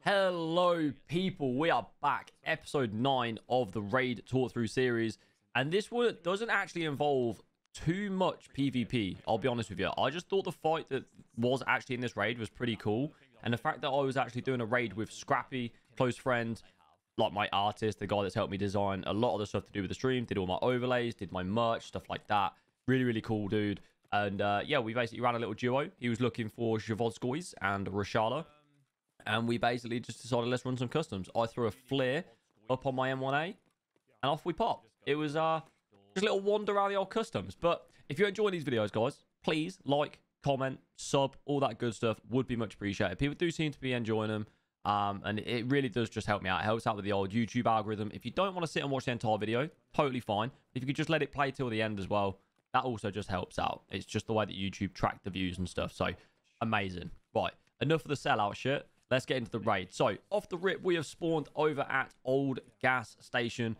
Hello, people. We are back. Episode 9 of the Raid Talkthrough series. And this one doesn't actually involve too much PvP, I'll be honest with you. I just thought the fight that was actually in this raid was pretty cool. And the fact that I was actually doing a raid with Scrappy, close friend, like my artist, the guy that's helped me design a lot of the stuff to do with the stream, did all my overlays, did my merch, stuff like that. Really, really cool, dude. And yeah, we basically ran a little duo. He was looking for Zhavodskois and Rashala. And we basically just decided, let's run some customs. I threw a flare up on my M1A, and off we popped. It was just a little wander around the old customs. But if you're enjoying these videos, guys, please like, comment, sub, all that good stuff would be much appreciated. People do seem to be enjoying them, and it really does just help me out. It helps out with the old YouTube algorithm. If you don't want to sit and watch the entire video, totally fine. If you could just let it play till the end as well, that also just helps out. It's just the way that YouTube track the views and stuff. So, amazing. Right, enough of the sellout shit. Let's get into the raid. So, off the rip, we have spawned over at Old Gas Station.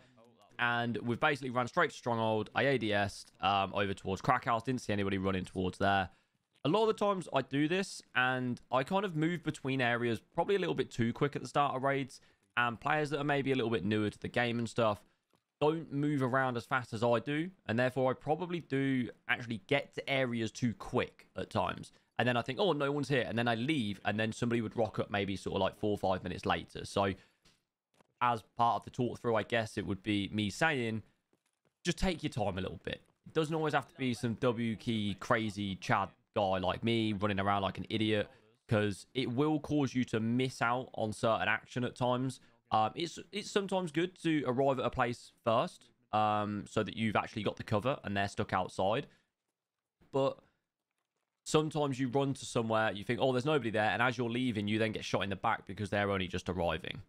And we've basically run straight to Stronghold. I ADS'd over towards Crack House. Didn't see anybody running towards there. A lot of the times I do this, and I kind of move between areas probably a little bit too quick at the start of raids. And players that are maybe a little bit newer to the game and stuff don't move around as fast as I do. And therefore, I probably do actually get to areas too quick at times. And then I think, oh, no one's here. And then I leave, and then somebody would rock up maybe sort of like 4 or 5 minutes later. So as part of the talk through, I guess it would be me saying, just take your time a little bit. It doesn't always have to be some W key crazy Chad guy like me running around like an idiot, because it will cause you to miss out on certain action at times. It's sometimes good to arrive at a place first, so that you've actually got the cover and they're stuck outside. But sometimes you run to somewhere, you think, oh, there's nobody there, and as you're leaving, you then get shot in the back because they're only just arriving.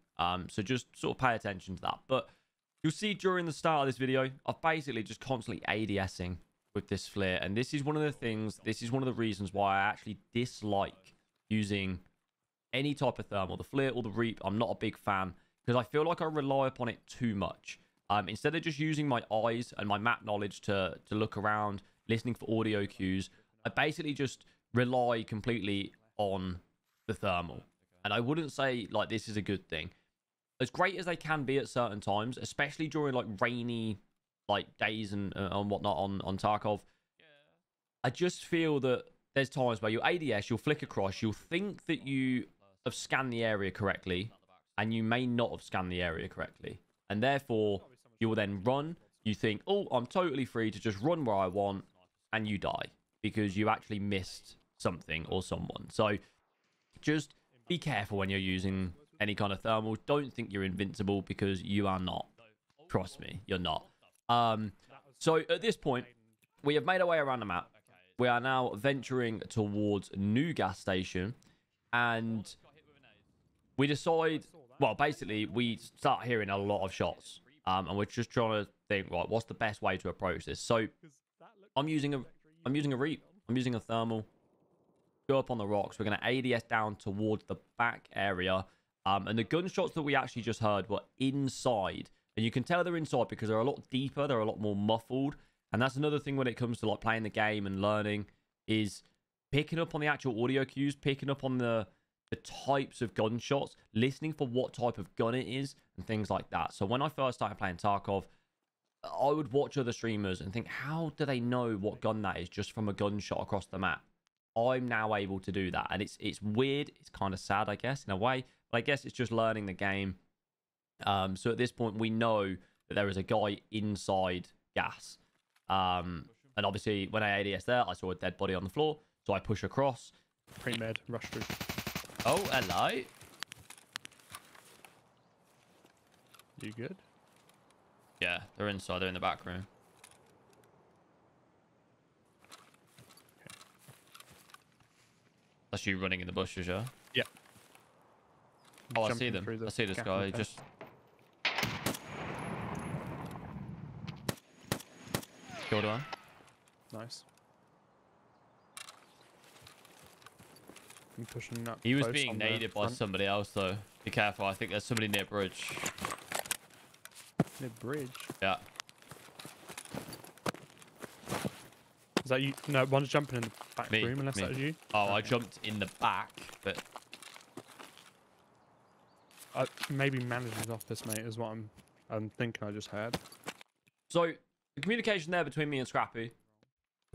So just sort of pay attention to that. But you'll see during the start of this video, I've basically just constantly ADSing with this flare. And this is one of the things, this is one of the reasons why I actually dislike using any type of thermal. The flare or the reap, I'm not a big fan, because I feel like I rely upon it too much. Instead of just using my eyes and my map knowledge to look around, listening for audio cues, I basically just rely completely on the thermal. And I wouldn't say, like, this is a good thing. As great as they can be at certain times, especially during, like, rainy, like, days and whatnot on Tarkov, I just feel that there's times where you'll ADS, you'll flick across, you'll think that you have scanned the area correctly, and you may not have scanned the area correctly. And therefore, you will then run, you think, oh, I'm totally free to just run where I want, and you die, because you actually missed something or someone. So just be careful when you're using any kind of thermal. Don't think you're invincible, because you are not. Trust me, you're not. So at this point, we have made our way around the map. We are now venturing towards New Gas Station, and we decide, well, basically, we start hearing a lot of shots, and we're just trying to think, right, what's the best way to approach this? So I'm using a reap. I'm using a thermal. Go up on the rocks. We're going to ADS down towards the back area. And the gunshots that we actually just heard were inside. And you can tell they're inside because they're a lot deeper. They're a lot more muffled. And that's another thing when it comes to like playing the game and learning, is picking up on the actual audio cues, picking up on the types of gunshots, listening for what type of gun it is, and things like that. So when I first started playing Tarkov, I would watch other streamers and think, how do they know what gun that is just from a gunshot across the map? I'm now able to do that, and it's weird. It's kind of sad, I guess, in a way, but I guess it's just learning the game. So at this point, we know that there is a guy inside gas, and obviously when I ADS there, I saw a dead body on the floor, so I push across. Pre-med, rush through. Oh, hello. You good? Yeah, they're inside. They're in the back room. Okay. That's you running in the bushes, yeah? Yeah. Oh, I see them. I see this guy. Just killed one. Nice. I'm pushing up. He was being naded by somebody else, though. Be careful. I think there's somebody near bridge. Near bridge? Yeah. Is that you? No, one's jumping in the back room, unless that was you. Oh, okay. I jumped in the back, but Maybe manager's office, mate, is what I'm thinking. I just heard. So the communication there between me and Scrappy,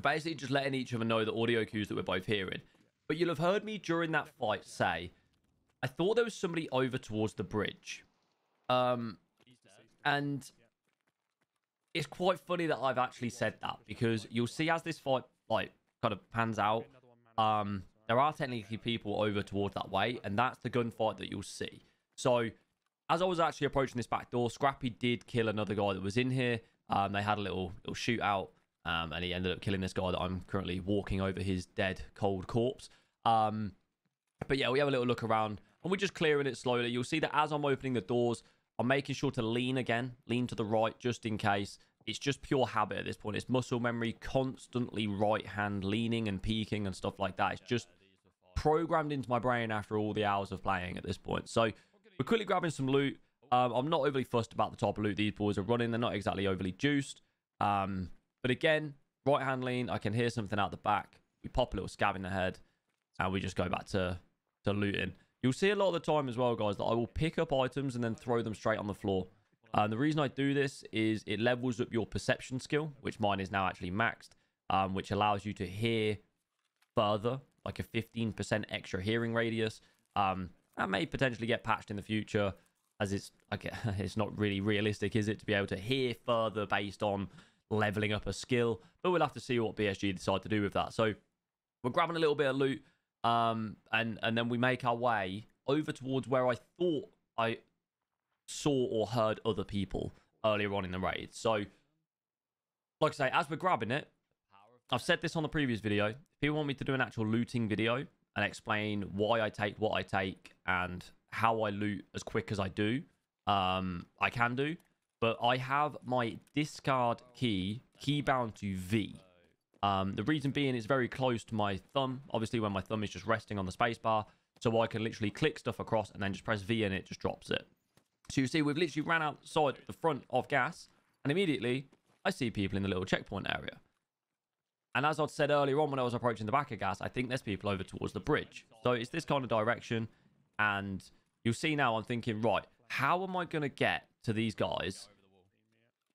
basically just letting each other know the audio cues that we're both hearing. But you'll have heard me during that fight say, I thought there was somebody over towards the bridge. And it's quite funny that I've actually said that, because you'll see as this fight like kind of pans out, there are technically people over towards that way, and that's the gunfight that you'll see. So as I was actually approaching this back door, Scrappy did kill another guy that was in here. They had a little shootout, and he ended up killing this guy that I'm currently walking over his dead, cold corpse. But yeah, we have a little look around, and we're just clearing it slowly. You'll see that as I'm opening the doors, I'm making sure to lean to the right, just in case. It's just pure habit at this point. It's muscle memory, constantly right hand leaning and peeking and stuff like that. It's just programmed into my brain after all the hours of playing at this point. So we're quickly grabbing some loot. I'm not overly fussed about the type of loot these boys are running. They're not exactly overly juiced. But again, right hand lean, I can hear something out the back. We pop a little scab in the head, and we just go back to looting. You'll see a lot of the time as well, guys, that I will pick up items and then throw them straight on the floor. The reason I do this is it levels up your perception skill, which mine is now actually maxed, which allows you to hear further, like a 15% extra hearing radius. That may potentially get patched in the future, as it's not really realistic, is it, to be able to hear further based on leveling up a skill? But we'll have to see what BSG decide to do with that. So we're grabbing a little bit of loot. And then we make our way over towards where I thought I saw or heard other people earlier on in the raid. So, like I say, as we're grabbing it, I've said this on the previous video. If people want me to do an actual looting video and explain why I take what I take and how I loot as quick as I do, I can do. But I have my discard key bound to V. The reason being it's very close to my thumb, obviously, when my thumb is just resting on the spacebar, so I can literally click stuff across and then just press V and it just drops it. So you see, we've literally ran outside the front of gas, and immediately I see people in the little checkpoint area. And as I'd said earlier on when I was approaching the back of gas, I think there's people over towards the bridge. So it's this kind of direction, and you'll see now I'm thinking, right, how am I going to get to these guys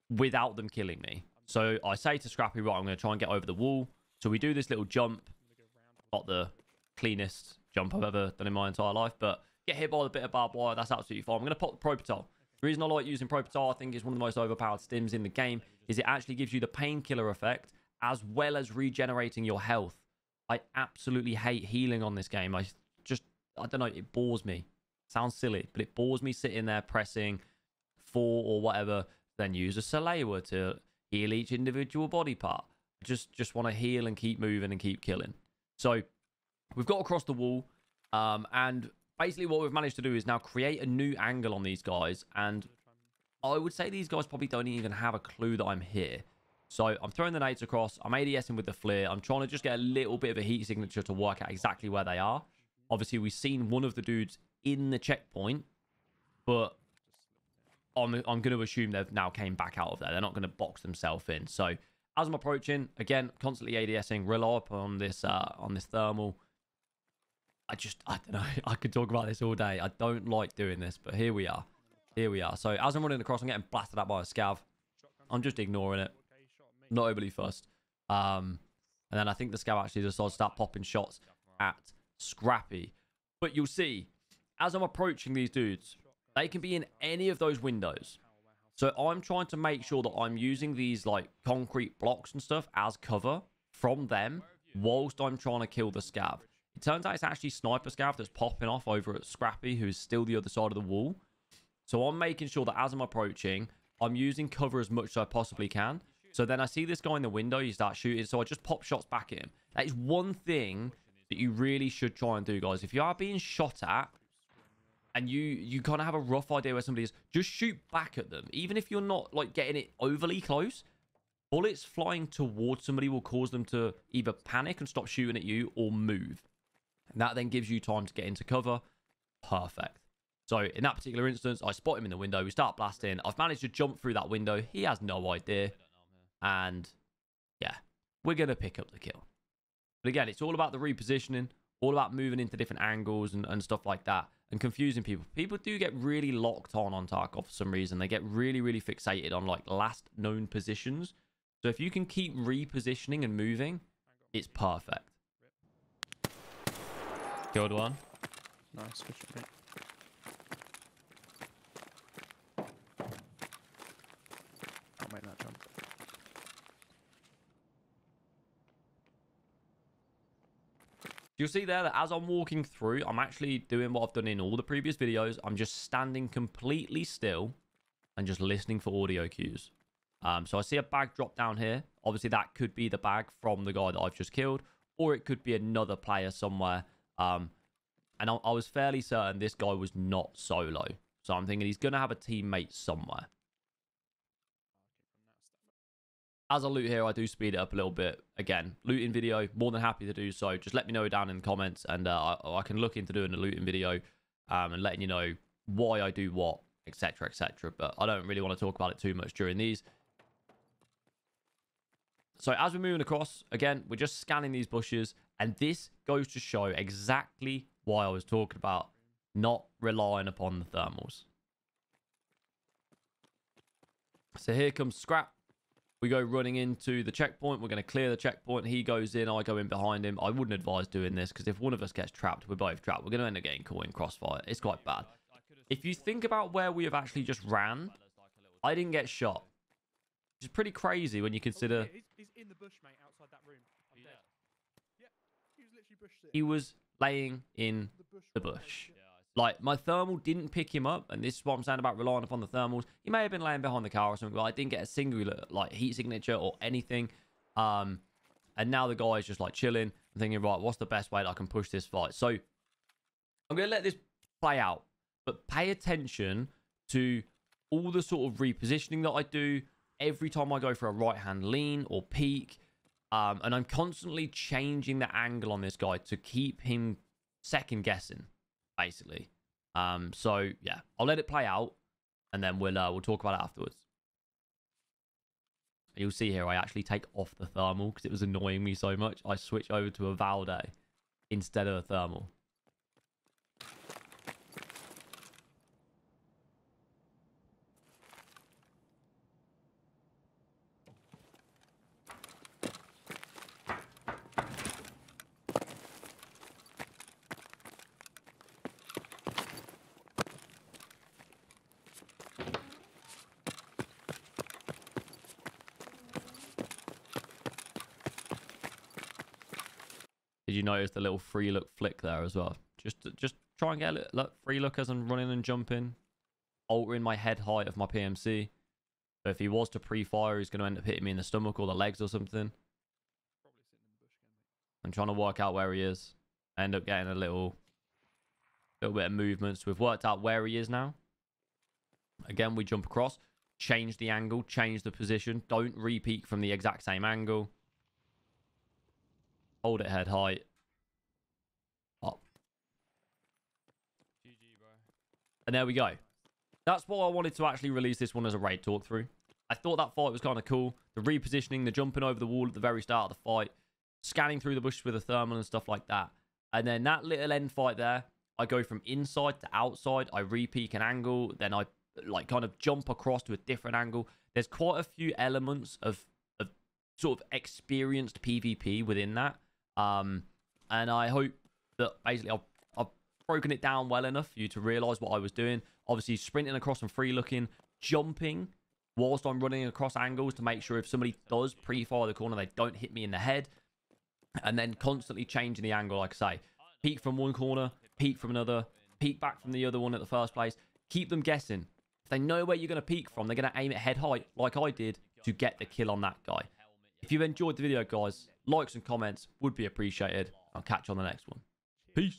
without them killing me? So I say to Scrappy, right, I'm going to try and get over the wall. So we do this little jump. Not the cleanest jump I've ever done in my entire life, but get hit by a bit of barbed wire. That's absolutely fine. I'm going to pop the Propital. The reason I like using Propital, I think, is one of the most overpowered stims in the game, is it actually gives you the painkiller effect as well as regenerating your health. I absolutely hate healing on this game. I don't know, it bores me. Sounds silly, but it bores me sitting there pressing 4 or whatever, then use a Salewa to heal each individual body part. Just want to heal and keep moving and keep killing. So we've got across the wall, and basically what we've managed to do is now create a new angle on these guys, and I would say these guys probably don't even have a clue that I'm here. So I'm throwing the nades across, I'm ADSing with the flare, I'm trying to just get a little bit of a heat signature to work out exactly where they are. Obviously we've seen one of the dudes in the checkpoint, but I'm going to assume they've now came back out of there. They're not going to box themselves in. So as I'm approaching, again, constantly ADSing, rely upon this thermal. I don't know. I could talk about this all day. I don't like doing this, but here we are. Here we are. So as I'm running across, I'm getting blasted out by a scav. I'm just ignoring it. Not overly fussed. And then I think the scav actually decides to start popping shots at Scrappy. But you'll see, as I'm approaching these dudes, they can be in any of those windows. So I'm trying to make sure that I'm using these like concrete blocks and stuff as cover from them whilst I'm trying to kill the scav. It turns out it's actually Sniper Scav that's popping off over at Scrappy, who's still the other side of the wall. So I'm making sure that as I'm approaching, I'm using cover as much as I possibly can. So then I see this guy in the window, you start shooting, so I just pop shots back at him. That is one thing that you really should try and do, guys. If you are being shot at, and you kind of have a rough idea where somebody is, just shoot back at them. Even if you're not like getting it overly close, bullets flying towards somebody will cause them to either panic and stop shooting at you or move. And that then gives you time to get into cover. Perfect. So in that particular instance, I spot him in the window. We start blasting. I've managed to jump through that window. He has no idea. And yeah, we're going to pick up the kill. But again, it's all about the repositioning, all about moving into different angles and stuff like that. and confusing people. People do get really locked on Tarkov for some reason. They get really, really fixated on like last known positions. So if you can keep repositioning and moving, it's perfect. Killed one. Nice. Good shot, mate. I'll make that jump. You'll see there that as I'm walking through, I'm actually doing what I've done in all the previous videos. I'm just standing completely still and just listening for audio cues. So I see a bag drop down here. Obviously, that could be the bag from the guy that I've just killed, or it could be another player somewhere. And I was fairly certain this guy was not solo. So I'm thinking he's going to have a teammate somewhere. As I loot here, I do speed it up a little bit. Again, looting video, more than happy to do so. Just let me know down in the comments, and I can look into doing a looting video and letting you know why I do what, etc., etc. But I don't really want to talk about it too much during these. So as we're moving across, again, we're just scanning these bushes, and this goes to show exactly why I was talking about not relying upon the thermals. So here comes Scrap. We go running into the checkpoint. We're going to clear the checkpoint. He goes in. I go in behind him. I wouldn't advise doing this because if one of us gets trapped, we're both trapped. We're going to end up getting caught in crossfire. It's quite bad. If you think about where we have actually just ran, I didn't get shot. Which is pretty crazy when you consider... He's in the bush, mate, outside that room. I'm dead. Yeah, he was literally bush sitting. He was laying in the bush. Like, my thermal didn't pick him up, and this is what I'm saying about relying upon the thermals. He may have been laying behind the car or something, but I didn't get a singular, like, heat signature or anything. And now the guy is just, like, chilling and thinking, right, what's the best way that I can push this fight? So, I'm going to let this play out, but pay attention to all the sort of repositioning that I do every time I go for a right-hand lean or peek. And I'm constantly changing the angle on this guy to keep him second-guessing, basically. So yeah, I'll let it play out, and then we'll talk about it afterwards. You'll see here I actually take off the thermal because it was annoying me so much. I switch over to a Thurday instead of a thermal. Did you notice the little free look flick there as well? Just try and get a little free look as I'm running and jumping, altering my head height of my PMC. So if he was to pre-fire, he's going to end up hitting me in the stomach or the legs or something. I'm trying to work out where he is. I end up getting a little bit of movement. So we've worked out where he is now. Again, we jump across, change the angle, change the position. Don't re-peek from the exact same angle. Hold it head height. Up. GG, bro. And there we go. That's why I wanted to actually release this one as a raid talk through. I thought that fight was kind of cool. The repositioning, the jumping over the wall at the very start of the fight, scanning through the bushes with a thermal and stuff like that. And then that little end fight there, I go from inside to outside. I re-peek an angle. Then I like kind of jump across to a different angle. There's quite a few elements of sort of experienced PvP within that. And I hope that basically I've broken it down well enough for you to realize what I was doing. Obviously, sprinting across and free looking, jumping whilst I'm running across angles to make sure if somebody does pre-fire the corner, they don't hit me in the head. And then constantly changing the angle, like I say. Peek from one corner, peek from another, peek back from the other one at the first place. Keep them guessing. If they know where you're going to peek from, they're going to aim at head height like I did to get the kill on that guy. If you've enjoyed the video, guys, likes and comments would be appreciated. I'll catch you on the next one. Peace.